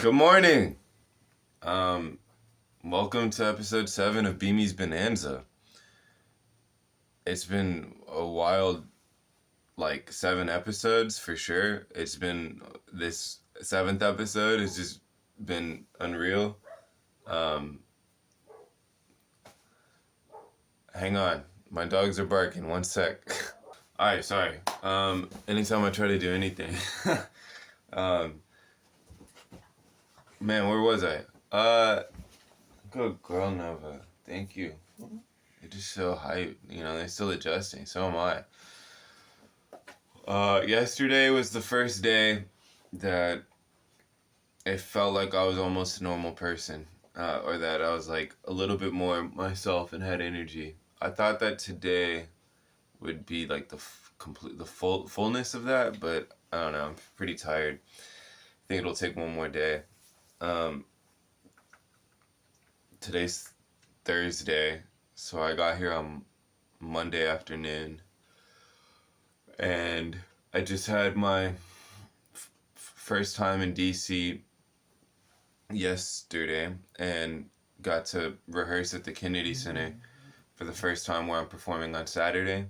Good morning. Welcome to episode 7 of Beami's Bonanza. It's been a wild, 7 episodes for sure. It's been, this 7th episode has just been unreal. Hang on. My dogs are barking. One sec. Alright, sorry. Anytime I try to do anything. Man, where was I? Good girl, Nova. Thank you. They're just so hype. They're still adjusting. So am I. Yesterday was the first day that it felt like I was almost a normal person. Or that I was like a little bit more myself and had energy. I thought that today would be like the fullness of that, but I don't know. I'm pretty tired. I think it'll take one more day. Today's Thursday, so I got here on Monday afternoon, and I just had my first time in DC yesterday, and got to rehearse at the Kennedy Center for the first time, where I'm performing on Saturday.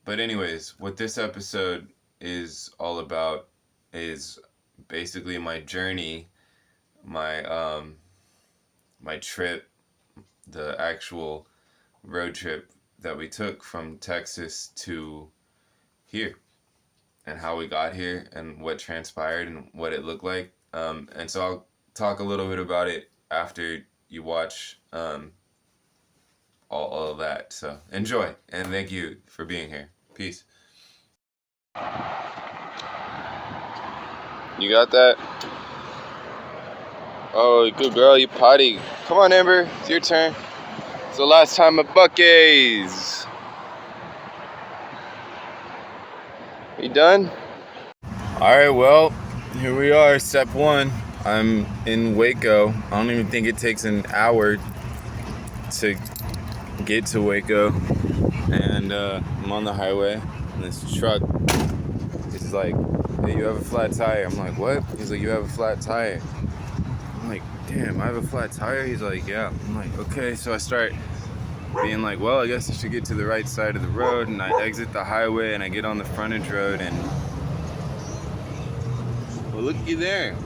But anyways, what this episode is all about is basically my journey, my trip, the actual road trip that we took from Texas to here, and how we got here, and what transpired, and what it looked like. And so I'll talk a little bit about it after you watch all of that. So enjoy, and thank you for being here. Peace. You got that? Oh, good girl, you potty. Come on, Amber, it's your turn. It's the last time at Bucees. You done? Alright, well, here we are, step 1. I'm in Waco. I don't even think it takes an hour to get to Waco. And I'm on the highway, and this truck is like, hey, you have a flat tire. I'm like, what? He's like, you have a flat tire. I'm like, damn, I have a flat tire? He's like, yeah. I'm like, okay. So I start being like, well, I guess I should get to the right side of the road, and I exit the highway, and I get on the frontage road, and well, looky there.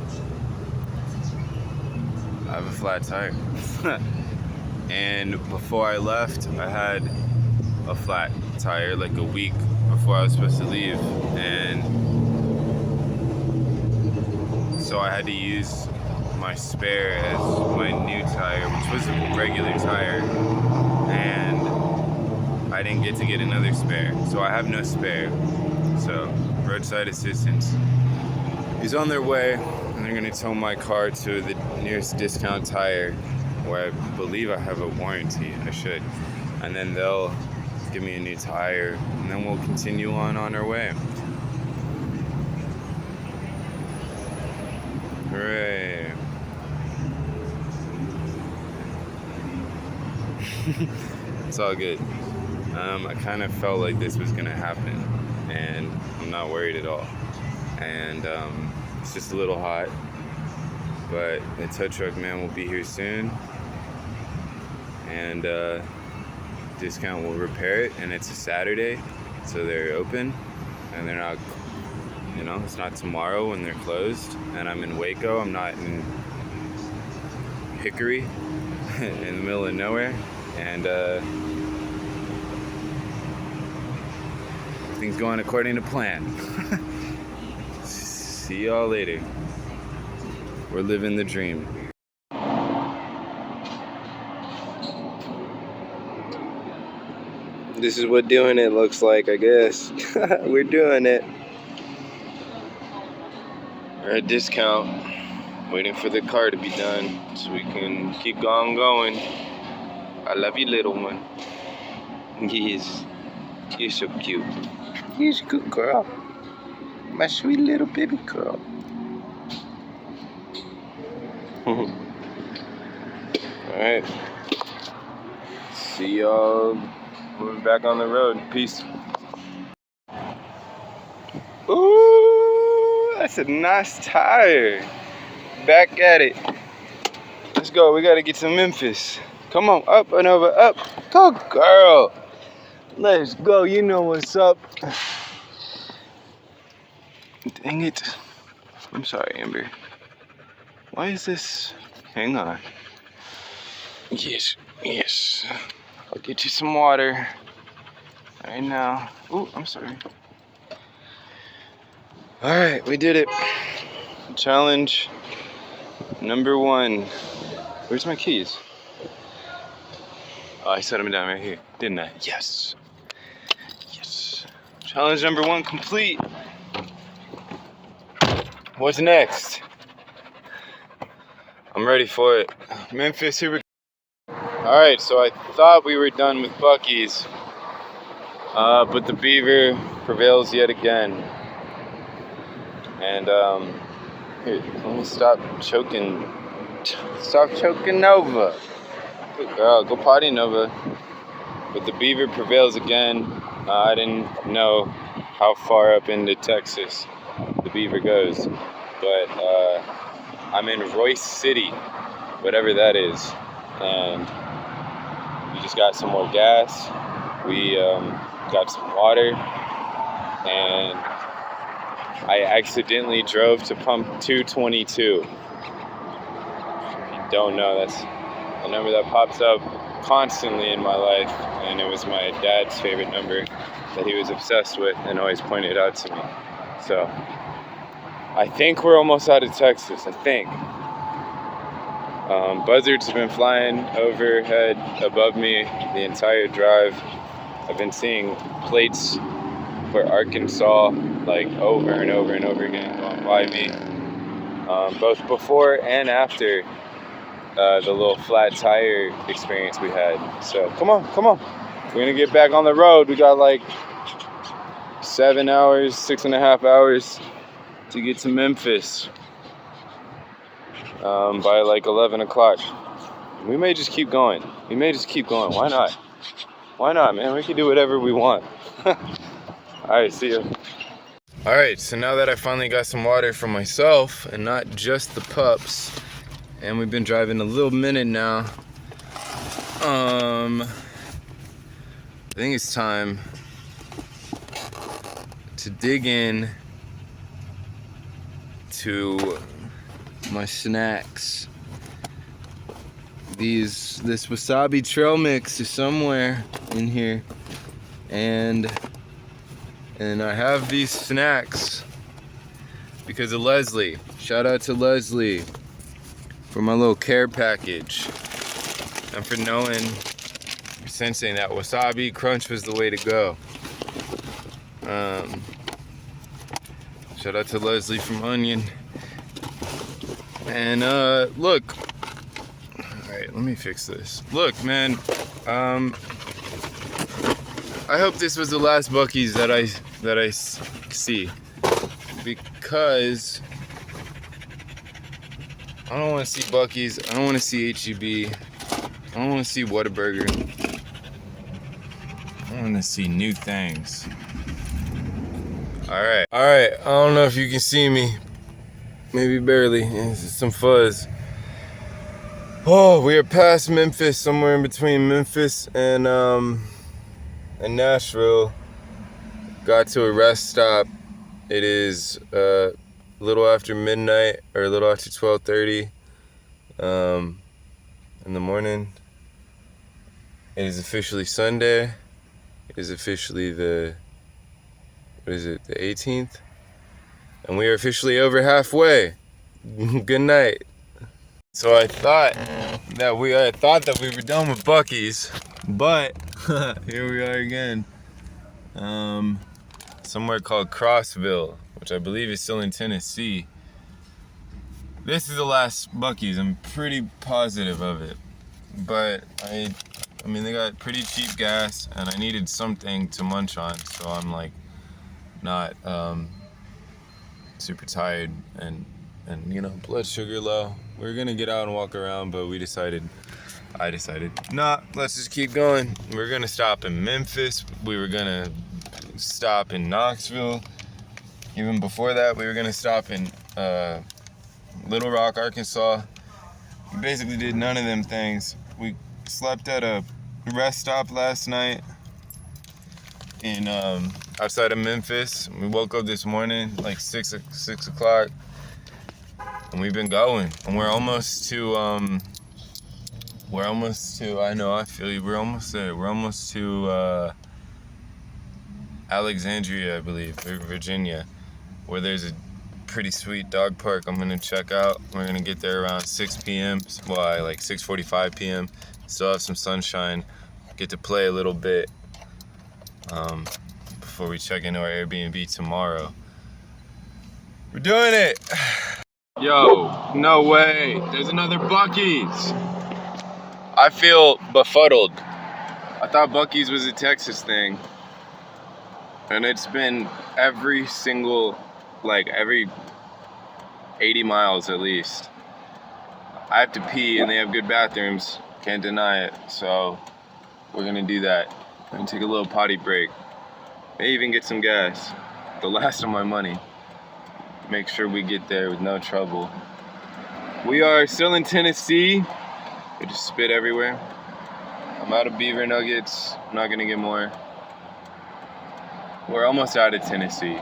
I have a flat tire. And before I left, I had a flat tire like a week before I was supposed to leave, and so I had to use my spare as my new tire, which was a regular tire, and I didn't get to get another spare, so I have no spare. So roadside assistance is on their way, and they're gonna tow my car to the nearest discount tire, where I believe I have a warranty. I should, and then they'll give me a new tire, and then we'll continue on our way. Hooray. It's all good. I kind of felt like this was gonna happen, and I'm not worried at all. And it's just a little hot, but the tow truck man will be here soon, and discount will repair it, and it's a Saturday, so they're open, and they're not, it's not tomorrow when they're closed, and I'm in Waco. I'm not in Hickory in the middle of nowhere, and everything's going according to plan. See y'all later. We're living the dream. This is what doing it looks like, I guess. We're doing it. We're at discount, waiting for the car to be done so we can keep going. I love you, little one. Yes, you're so cute. You're a good girl. My sweet little baby girl. Alright. See y'all when we're back on the road. Peace. Ooh, that's a nice tire. back at it. Let's go. We gotta get to Memphis. Come on, up and over, up. Go, girl. Let's go. You know what's up. Dang it. I'm sorry, Amber. Why is this? Hang on. Yes, yes. I'll get you some water right now. Oh, I'm sorry. All right, we did it. Challenge number 1. Where's my keys? Oh, I set them down right here, didn't I? Yes. Yes. Challenge number 1 complete. What's next? I'm ready for it. Memphis, here we go. Alright, so I thought we were done with Buc-ee's. But the beaver prevails yet again. And, here, let me stop choking. Stop choking Nova. Good girl, go potty, Nova. But the beaver prevails again. I didn't know how far up into Texas the beaver goes. But I'm in Royce City, whatever that is. And we just got some more gas. We got some water. And I accidentally drove to pump 222. If you don't know, that's a number that pops up constantly in my life, and it was my dad's favorite number that he was obsessed with and always pointed out to me. So I think we're almost out of Texas, I think. Buzzards have been flying overhead above me the entire drive. I've been seeing plates for Arkansas like over and over and over again going by me, both before and after the little flat tire experience we had. So come on, we're gonna get back on the road. We got like 7 hours, 6.5 hours to get to Memphis by like 11 o'clock. We may just keep going. Why not, man? We can do whatever we want. Alright, see ya. Alright, so now that I finally got some water for myself and not just the pups, and we've been driving a little minute now, I think it's time to dig in to my snacks. This wasabi trail mix is somewhere in here, and I have these snacks because of Leslie. Shout out to Leslie for my little care package and for knowing, for sensing that wasabi crunch was the way to go. Shout out to Leslie from Onion. And look, all right, let me fix this. Look, man, I hope this was the last Buc-ee's that I see, because I don't want to see Buc-ee's, I don't want to see HEB, I don't want to see Whataburger, I want to see new things. Alright, I don't know if you can see me, maybe barely, it's some fuzz. Oh, we are past Memphis, somewhere in between Memphis and Nashville. Got to a rest stop. It is a little after midnight, or a little after 12:30 in the morning. It is officially Sunday. It is officially the 18th? And we are officially over halfway. Good night. So I thought that we were done with Buc-ee's, but here we are again. Somewhere called Crossville, which I believe is still in Tennessee. This is the last Buc-ee's. I'm pretty positive of it. But I mean, they got pretty cheap gas, and I needed something to munch on, so I'm like not super tired and you know, blood sugar low. We're gonna get out and walk around, but I decided, nah, let's just keep going. We're gonna stop in Memphis. We were gonna stop in Knoxville. Even before that, we were gonna stop in Little Rock, Arkansas. We basically did none of them things. We slept at a rest stop last night in outside of Memphis. We woke up this morning like 6 o'clock, and we've been going. And we're almost to I know, I feel you. We're almost there. We're almost to Alexandria, I believe, Virginia, where there's a pretty sweet dog park I'm gonna check out. We're gonna get there around 6 p.m. Well, like 6:45 p.m. Still have some sunshine. Get to play a little bit before we check into our Airbnb tomorrow. We're doing it! Yo, no way. There's another Buc-ee's. I feel befuddled. I thought Buc-ee's was a Texas thing. And it's been every 80 miles at least. I have to pee and they have good bathrooms. Can't deny it. So we're gonna do that. I'm gonna take a little potty break. Maybe even get some gas. The last of my money. Make sure we get there with no trouble. We are still in Tennessee. We just spit everywhere. I'm out of beaver nuggets. I'm not gonna get more. We're almost out of Tennessee.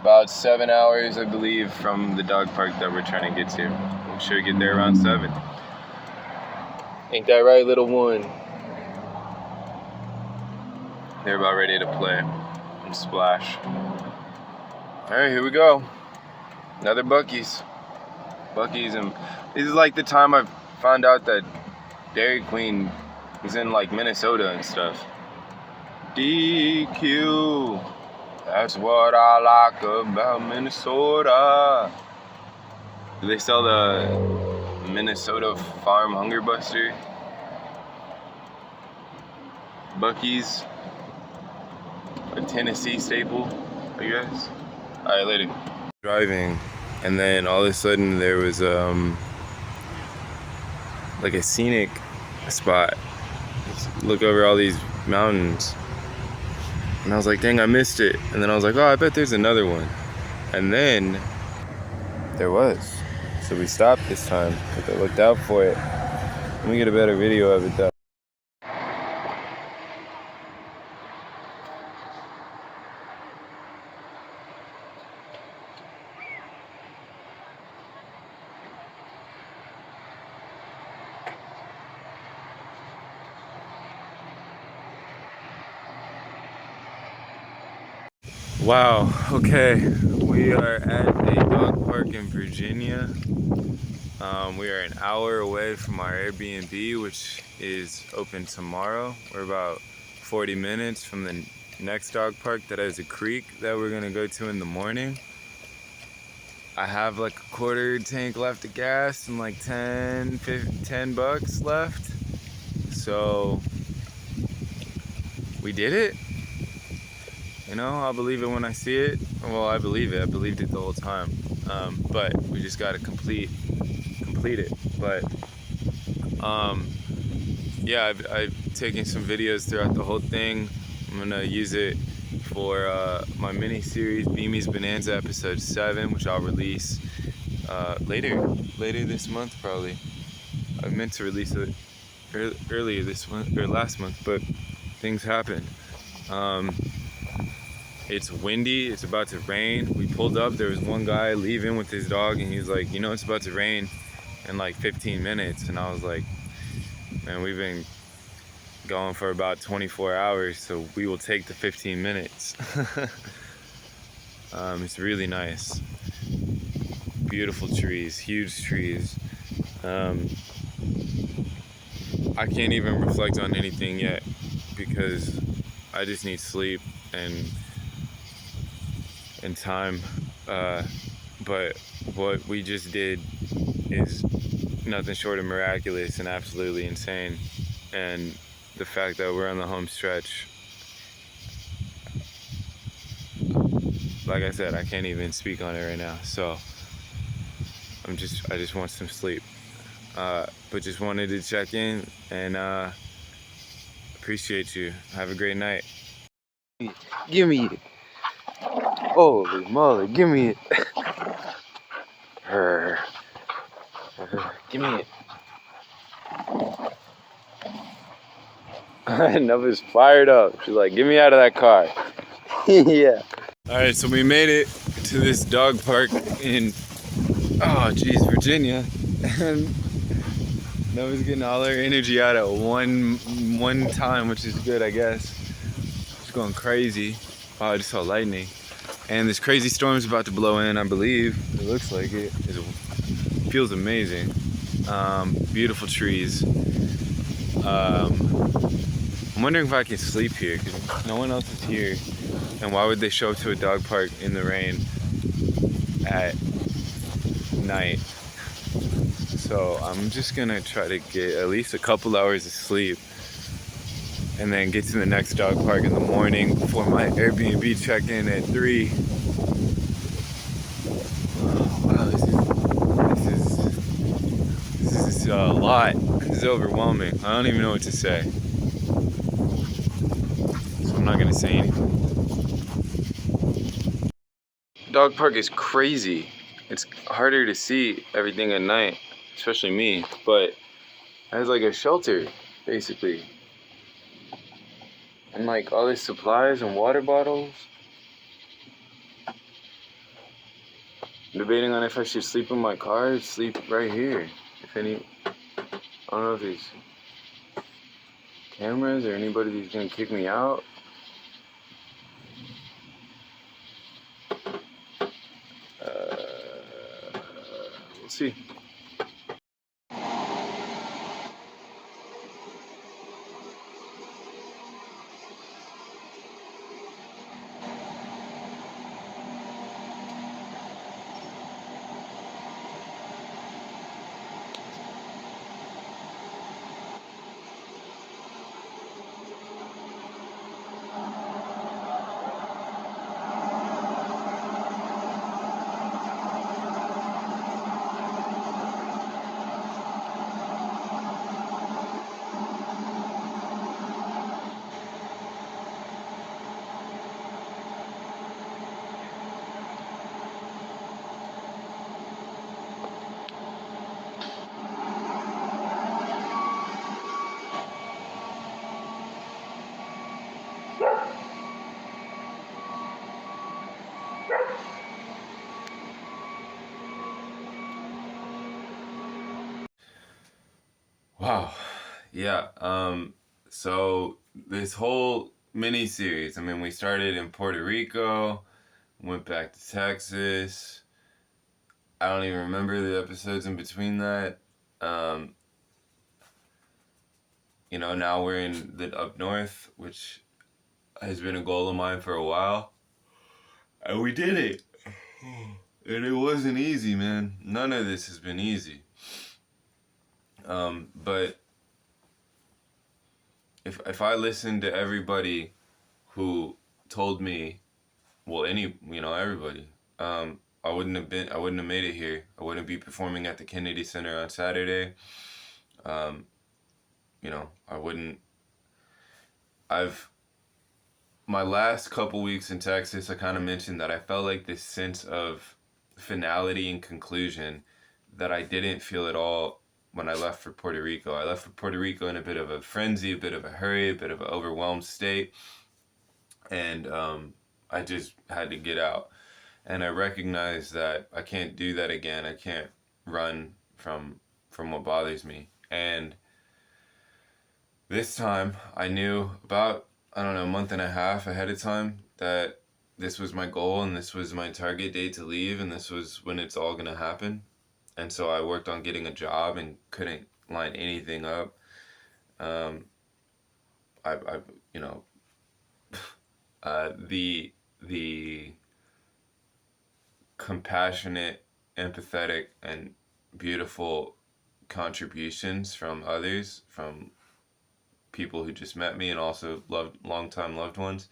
About 7 hours, I believe, from the dog park that we're trying to get to. We should get there around 7. Ain't that right, little one? They're about ready to play and splash. Alright, here we go. Another Buc-ee's. Buc-ee's, and this is like the time I found out that Dairy Queen is in like Minnesota and stuff. DQ. That's what I like about Minnesota. Do they sell the Minnesota Farm Hunger Buster? Buc-ee's. A Tennessee staple, I guess. Alright, later. Driving, and then all of a sudden there was like a scenic spot. Just look over all these mountains. And I was like, dang, I missed it. And then I was like, oh, I bet there's another one. And then there was. So we stopped this time, but I looked out for it. Let me get a better video of it though. Wow, okay, we are at a dog park in Virginia. We are an hour away from our Airbnb, which is open tomorrow. We're about 40 minutes from the next dog park that has a creek that we're gonna go to in the morning. I have like a quarter tank left of gas and like 10 bucks left. So we did it. You know, I'll believe it when I see it. Well, I believe it. I believed it the whole time. But we just got to complete it. But yeah, I've taken some videos throughout the whole thing. I'm gonna use it for my mini series, Beami's Bonanza episode 7, which I'll release later this month probably. I meant to release it earlier this month or last month, but things happened. It's windy, it's about to rain. We pulled up, there was one guy leaving with his dog, and he's like, you know, it's about to rain in like 15 minutes. And I was like, man, we've been going for about 24 hours, so we will take the 15 minutes. It's really nice. Beautiful trees, huge trees. I can't even reflect on anything yet because I just need sleep and time, but what we just did is nothing short of miraculous and absolutely insane. And the fact that we're on the home stretch, like I said, I can't even speak on it right now. So I just want some sleep, but just wanted to check in and appreciate you. Have a great night. Give me it. Holy moly, give me it. Give me it. Nova's fired up. She's like, get me out of that car. Yeah. Alright, so we made it to this dog park in, Virginia. And Nova's getting all her energy out at one time, which is good, I guess. She's going crazy. Oh, I just saw lightning. And this crazy storm is about to blow in, I believe. It looks like it. It feels amazing. Beautiful trees. I'm wondering if I can sleep here, because no one else is here. And why would they show up to a dog park in the rain at night? So I'm just gonna try to get at least a couple hours of sleep and then get to the next dog park in the morning before my Airbnb check-in at 3. Wow, this is a lot. This is overwhelming. I don't even know what to say. So I'm not gonna say anything. Dog park is crazy. It's harder to see everything at night, especially me, but it has like a shelter, basically. And like all these supplies and water bottles. I'm debating on if I should sleep in my car or sleep right here. I don't know if there's cameras or anybody who's gonna kick me out. We'll see. Wow. Yeah. So this whole mini series, I mean, we started in Puerto Rico, went back to Texas. I don't even remember the episodes in between that. Um, now we're in the up north, which has been a goal of mine for a while. And we did it. And it wasn't easy, man. None of this has been easy. But if I listened to everybody who told me, well, everybody, I wouldn't have made it here. I wouldn't be performing at the Kennedy Center on Saturday. I wouldn't. My last couple weeks in Texas, I kind of mentioned that I felt like this sense of finality and conclusion that I didn't feel at all when I left for Puerto Rico. I left for Puerto Rico in a bit of a frenzy, a bit of a hurry, a bit of an overwhelmed state. And I just had to get out. And I recognized that I can't do that again. I can't run from what bothers me. And this time I knew about, I don't know, a month and a half ahead of time that this was my goal and this was my target date to leave and this was when it's all going to happen. And so I worked on getting a job and couldn't line anything up. I the compassionate, empathetic, and beautiful contributions from others, from people who just met me and also longtime loved ones,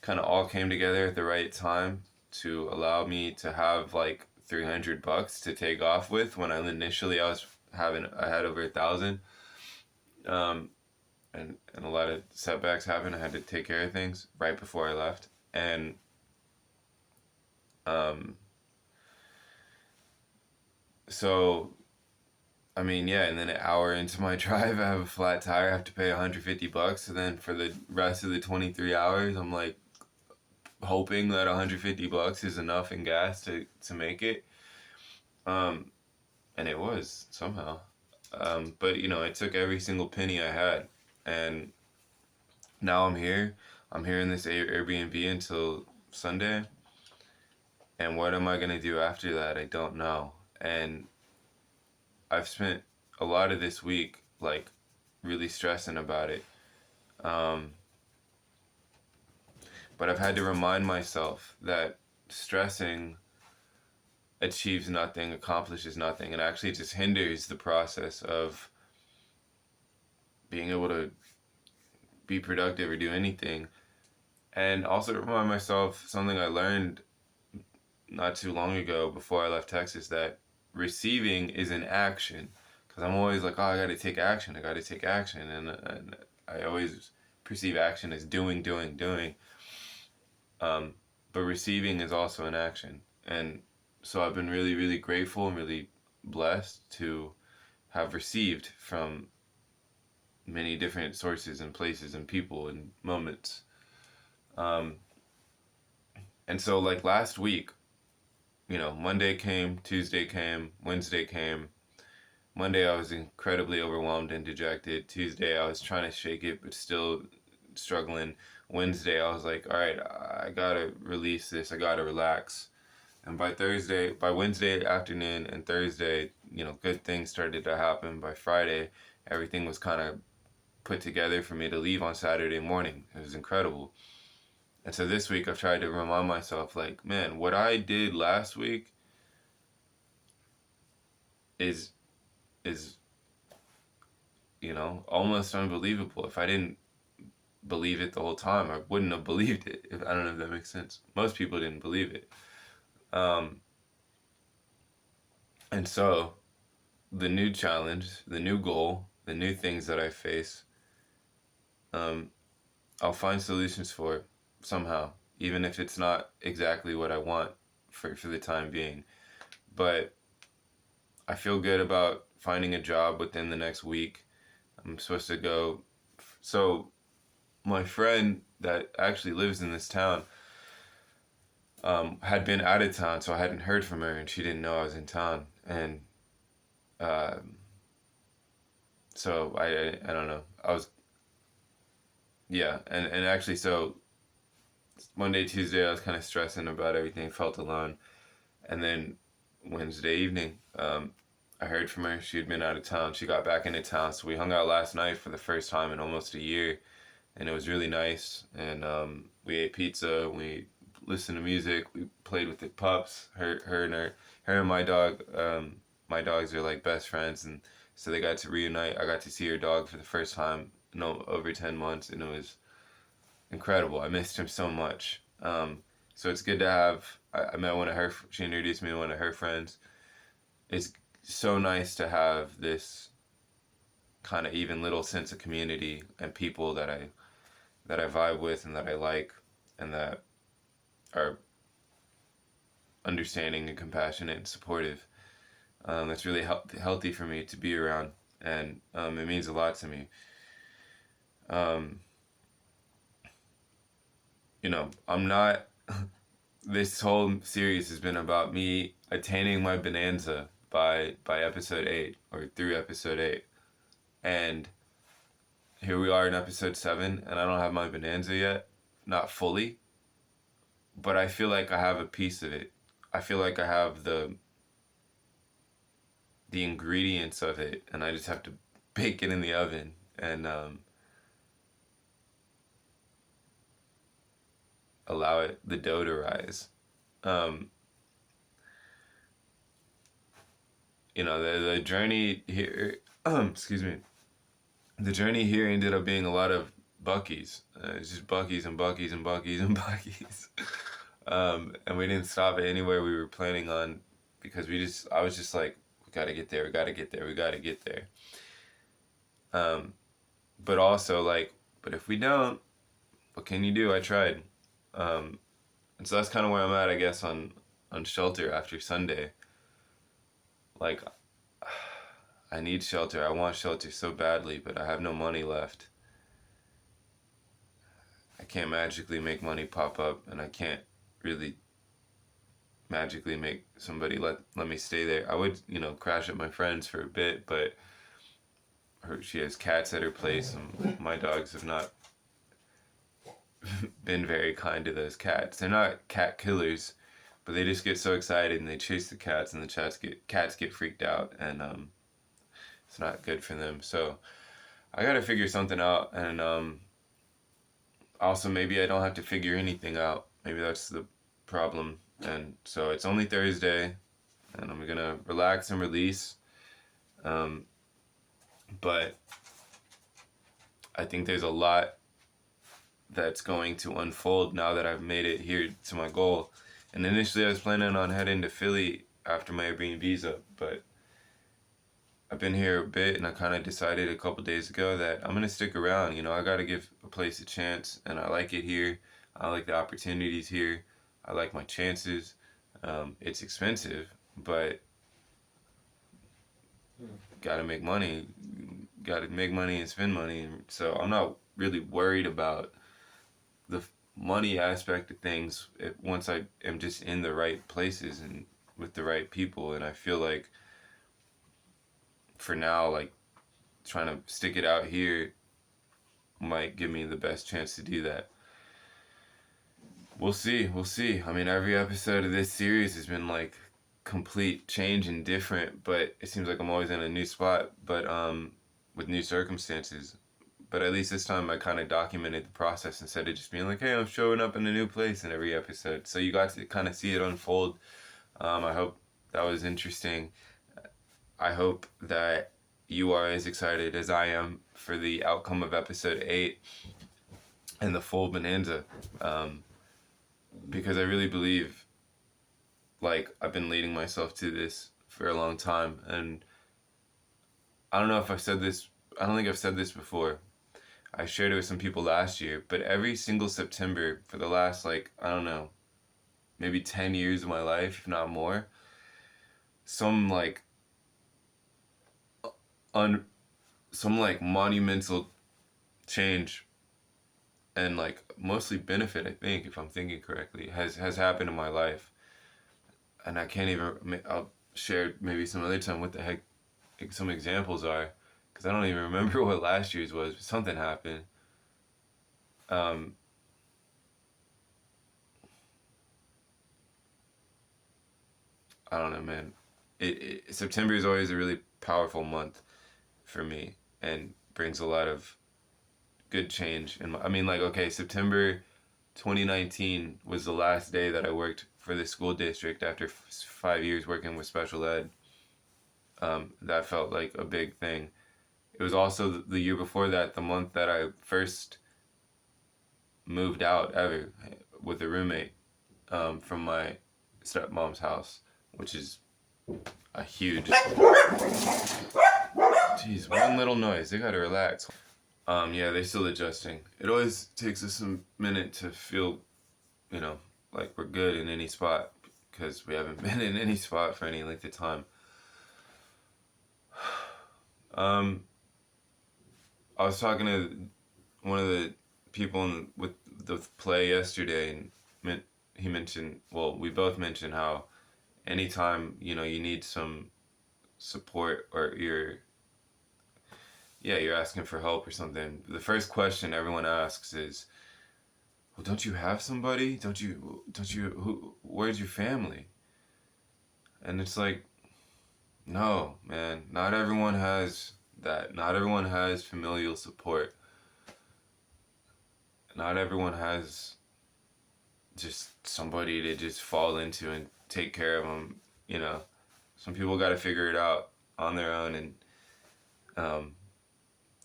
kind of all came together at the right time to allow me to have like $300 to take off with when I had over 1,000. And a lot of setbacks happened. I had to take care of things right before I left. And Um, so, I mean, yeah, and then an hour into my drive, I have a flat tire. I have to pay $150. And then for the rest of the 23 hours, I'm like hoping that $150 is enough in gas to make it. Um, and it was somehow. But you know, it took every single penny I had, and now I'm here. I'm here in this Airbnb until Sunday. And what am I gonna do after that? I don't know. And I've spent a lot of this week like really stressing about it. Um, but I've had to remind myself that stressing achieves nothing, accomplishes nothing, and actually just hinders the process of being able to be productive or do anything. And also to remind myself something I learned not too long ago before I left Texas, that receiving is an action. Because I'm always like, oh, I got to take action. I got to take action. And I always perceive action as doing, doing, doing. Um, but receiving is also an action. And so I've been really, really grateful and really blessed to have received from many different sources and places and people and moments. Um, and so, like last week, you know, Monday came, Tuesday came, Wednesday came. Monday, I was incredibly overwhelmed and dejected. Tuesday, I was trying to shake it, but still struggling. Wednesday, I was like, all right, I gotta release this. I gotta relax. And by Wednesday afternoon and Thursday, you know, good things started to happen. By Friday, everything was kind of put together for me to leave on Saturday morning. It was incredible. And so this week I've tried to remind myself, like, man, what I did last week is is you know, almost unbelievable. If I didn't believe it the whole time, I wouldn't have believed it. If I don't know if that makes sense. Most people didn't believe it. Um, and so the new challenge, the new goal, the new things that I face, um, I'll find solutions for it somehow, even if it's not exactly what I want for the time being. But I feel good about finding a job within the next week. I'm supposed to go. So my friend that actually lives in this town had been out of town, so I hadn't heard from her, and she didn't know I was in town. And um, so I don't know. I was yeah, and actually so Monday, Tuesday I was kind of stressing about everything, felt alone, and then Wednesday evening, I heard from her. She had been out of town. She got back into town, so we hung out last night for the first time in almost a year, and it was really nice. And we ate pizza. We listened to music. We played with the pups. Her and my dog. My dogs are like best friends, and so they got to reunite. I got to see her dog for the first time in over 10 months, and it was incredible. I missed him so much. So it's good to have. I met one of her. She introduced me to one of her friends. It's so nice to have this kind of even little sense of community and people that I vibe with and that I like and that are understanding and compassionate and supportive. That's really healthy for me to be around, and it means a lot to me. Um, you know, I'm not. This whole series has been about me attaining my bonanza by episode 8 or through episode 8, and here we are in episode 7, and I don't have my bonanza yet, not fully, but I feel like I have a piece of it. I feel like I have the ingredients of it, and I just have to bake it in the oven and allow the dough to rise. Um, you know, the journey here, excuse me, the journey here ended up being a lot of Buc-ee's. It's just Buc-ee's and Buc-ee's and Buc-ee's and Buc-ee's. And we didn't stop at anywhere we were planning on because I was just like, we gotta get there, we gotta get there, we gotta get there. But also like, but if we don't, what can you do? I tried. And so that's kind of where I'm at, I guess, on on shelter after Sunday. Like, I need shelter. I want shelter so badly, but I have no money left. I can't magically make money pop up, and I can't really magically make somebody let me stay there. I would, crash at my friend's for a bit, but she has cats at her place, and my dogs have not been very kind to those cats. They're not cat killers, but they just get so excited and they chase the cats, and the cats get freaked out, and it's not good for them. So I gotta figure something out, and also maybe I don't have to figure anything out. Maybe that's the problem. And so it's only Thursday, and I'm gonna relax and release. But I think there's a lot that's going to unfold now that I've made it here to my goal. And initially I was planning on heading to Philly after my Airbnb's up, but I've been here a bit, and I kind of decided a couple days ago that I'm gonna stick around. I gotta give a place a chance, and I like it here. I like the opportunities here. I like my chances. It's expensive, but gotta make money. Gotta make money and spend money. So I'm not really worried about the money aspect of things once I am just in the right places and with the right people. And I feel like for now, like, trying to stick it out here might give me the best chance to do that. We'll see. I mean, every episode of this series has been like complete change and different, but it seems like I'm always in a new spot, but with new circumstances. But at least this time I kind of documented the process instead of just being like, hey, I'm showing up in a new place in every episode. So you got to kind of see it unfold. I hope that was interesting. I hope that you are as excited as I am for the outcome of episode 8 and the full Bonanza. Because I really believe, like, I've been leading myself to this for a long time. And I don't know if I've said this, I don't think I've said this before. I shared it with some people last year, but every single September for the last, like, I don't know, maybe 10 years of my life, if not more, some monumental change and like mostly benefit, I think, if I'm thinking correctly, has happened in my life. And I can't even, I'll share maybe some other time what the heck some examples are, because I don't even remember what last year's was, but something happened. I don't know, man. September is always a really powerful month for me and brings a lot of good change. And I mean, like, okay, September 2019 was the last day that I worked for the school district after 5 years working with special ed. That felt like a big thing. It was also the year before that, the month that I first moved out ever with a roommate from my stepmom's house, which is a huge... Jeez, one little noise. They gotta relax. Yeah, they're still adjusting. It always takes us a minute to feel, like we're good in any spot, because we haven't been in any spot for any length of time. I was talking to one of the people with the play yesterday, and he mentioned, well, we both mentioned how anytime, you need some support, or you're asking for help or something, the first question everyone asks is, well, don't you have somebody? Where's your family? And it's like, no, man, not everyone has that. Not everyone has familial support. Not everyone has just somebody to just fall into and take care of them. Some people got to figure it out on their own, and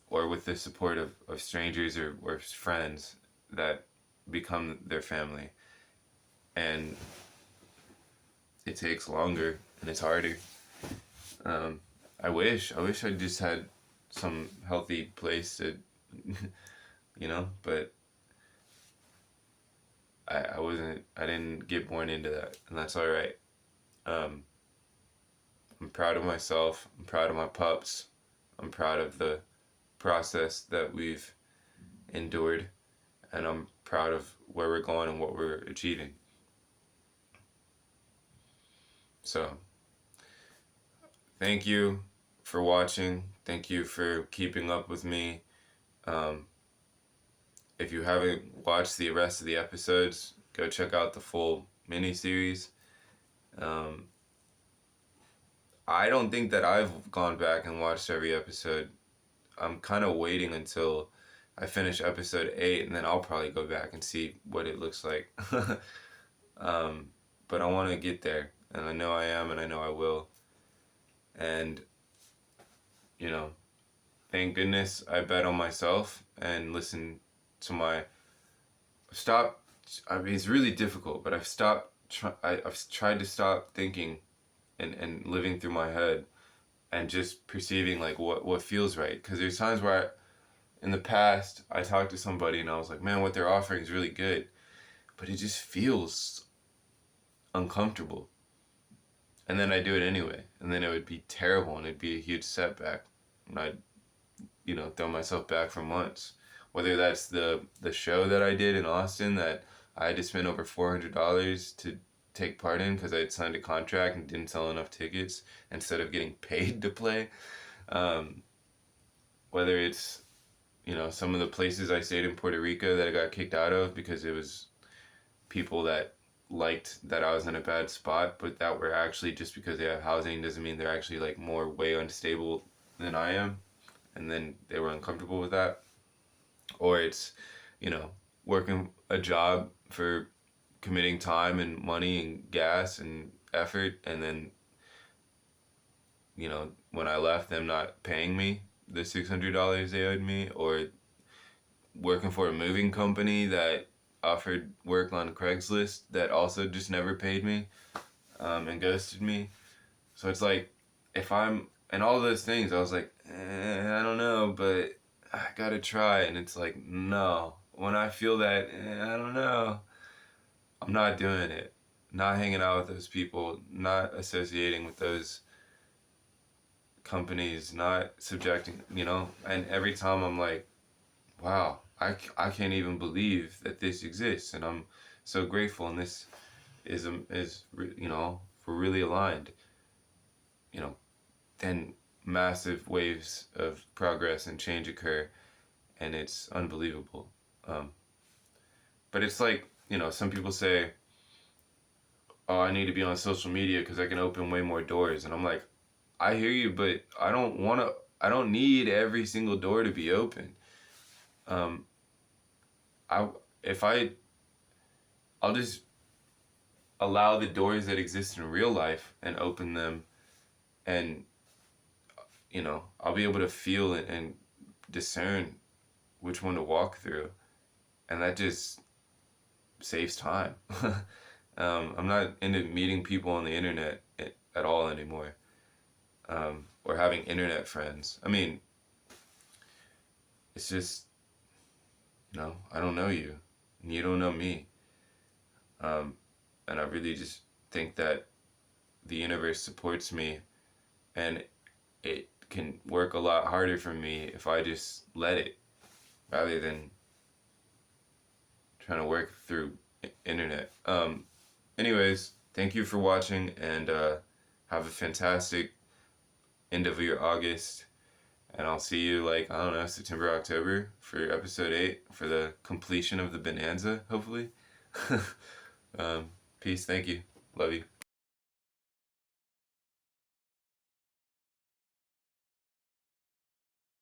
or with the support of strangers or friends that become their family. And it takes longer and it's harder. I wish I just had some healthy place to, but I didn't get born into that, and that's all right. I'm proud of myself. I'm proud of my pups. I'm proud of the process that we've endured, and I'm proud of where we're going and what we're achieving. So, thank you for watching. Thank you for keeping up with me. If you haven't watched the rest of the episodes, go check out the full mini-series. I don't think that I've gone back and watched every episode. I'm kind of waiting until I finish episode 8, and then I'll probably go back and see what it looks like. But I want to get there, and I know I am, and I know I will. And, you know, thank goodness I bet on myself and listen to my... I mean, it's really difficult, but I've tried to stop thinking and living through my head and just perceiving like what feels right. Because there's times where in the past I talked to somebody and I was like, man, what they're offering is really good, but it just feels uncomfortable. And then I do it anyway, and then it would be terrible and it'd be a huge setback, and I'd throw myself back for months. Whether that's the show that I did in Austin that I had to spend over $400 to take part in because I had signed a contract and didn't sell enough tickets instead of getting paid to play. Whether it's some of the places I stayed in Puerto Rico that I got kicked out of because it was people that liked that I was in a bad spot, but that were actually just because they have housing doesn't mean they're actually like more way unstable than I am, and then they were uncomfortable with that. Or it's working a job for committing time and money and gas and effort, and then when I left, them not paying me the $600 they owed me. Or working for a moving company that offered work on Craigslist that also just never paid me, and ghosted me. So it's like, if I'm, and all those things, I was like, I don't know, but I gotta try. And it's like, no, when I feel that, I don't know, I'm not doing it. Not hanging out with those people, not associating with those companies, not subjecting, and every time I'm like, wow, I can't even believe that this exists, and I'm so grateful, and this is we're really aligned, then massive waves of progress and change occur, and it's unbelievable. But it's like, some people say, oh, I need to be on social media because I can open way more doors, and I'm like, I hear you, but I don't need every single door to be open. I'll just allow the doors that exist in real life and open them, and I'll be able to feel it and discern which one to walk through, and that just saves time. I'm not into meeting people on the internet at all anymore, or having internet friends. I mean, it's just, I don't know you, and you don't know me. And I really just think that the universe supports me, and it can work a lot harder for me if I just let it, rather than trying to work through internet. Anyways, thank you for watching, and have a fantastic end of your August. And I'll see you September, October for episode 8 for the completion of the Bonanza, hopefully. Peace. Thank you. Love you.